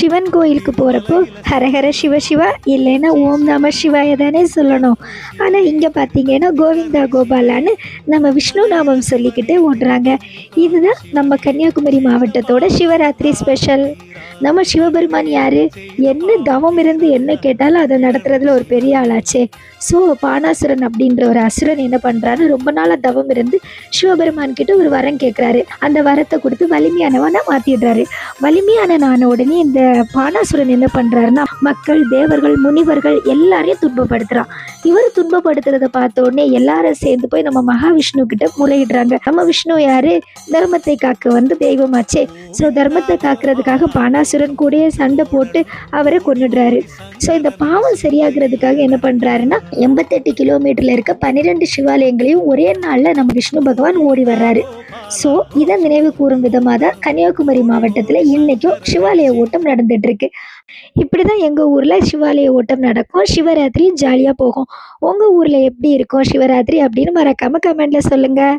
சிவன் கோயிலுக்கு போகிறப்போ ஹரஹர சிவ சிவா இல்லைன்னா ஓம் நம சிவாய தானே சொல்லணும். ஆனால் இங்கே பார்த்தீங்கன்னா கோவிந்தா கோபாலான்னு நம்ம விஷ்ணு நாமம் சொல்லிக்கிட்டு ஓடுறாங்க. இதுதான் நம்ம கன்னியாகுமரி மாவட்டத்தோட சிவராத்திரி ஸ்பெஷல். நம்ம சிவபெருமான் யாரு? என்ன தவம் இருந்து என்ன கேட்டாலும் அதை நடத்துறதுல ஒரு பெரிய ஆளாச்சே. ஸோ பானாசுரன் அப்படின்ற ஒரு அசுரன் என்ன பண்ணுறாரு, ரொம்ப நாளாக தவம் இருந்து சிவபெருமான் கிட்ட ஒரு வரம் கேட்குறாரு. அந்த வரத்தை கொடுத்து வலிமையானவனா மாற்றிடுறாரு. வலிமையான உடனே இந்த பானாசுரன் என்ன பண்ணுறாருன்னா மக்கள், தேவர்கள், முனிவர்கள் எல்லாரையும் துன்பப்படுத்துகிறான். இவர் துன்பப்படுத்துறதை பார்த்த உடனே எல்லாரும் சேர்ந்து போய் நம்ம மகாவிஷ்ணு கிட்ட முறையிடுறாங்க. நம்ம விஷ்ணு யாரு? தர்மத்தை காக்க வந்து தெய்வமாச்சே. ஸோ தர்மத்தை காக்கிறதுக்காக பானாசுரன் கூடயே சண்டை போட்டு அவரை கொன்னுடுறாரு. ஸோ இந்த பாவம் சரியாகிறதுக்காக என்ன பண்ணுறாருன்னா 88 கிலோமீட்டரில் இருக்க 12 சிவாலயங்களையும் ஒரே நாளில் நம்ம விஷ்ணு பகவான் ஓடி வர்றாரு. ஸோ இதை நினைவு கூறும் விதமாக தான் கன்னியாகுமரி மாவட்டத்தில் இன்னைக்கும் சிவாலய ஓட்டம் நடந்துட்டு இருக்கு. இப்படி தான் எங்கள் ஊரில் சிவாலய ஓட்டம் நடக்கும். சிவராத்திரி ஜாலியாக போகும். உங்கள் ஊரில் எப்படி இருக்கும் சிவராத்திரி அப்படின்னு மறக்காமல் கமெண்ட்டில் சொல்லுங்கள்.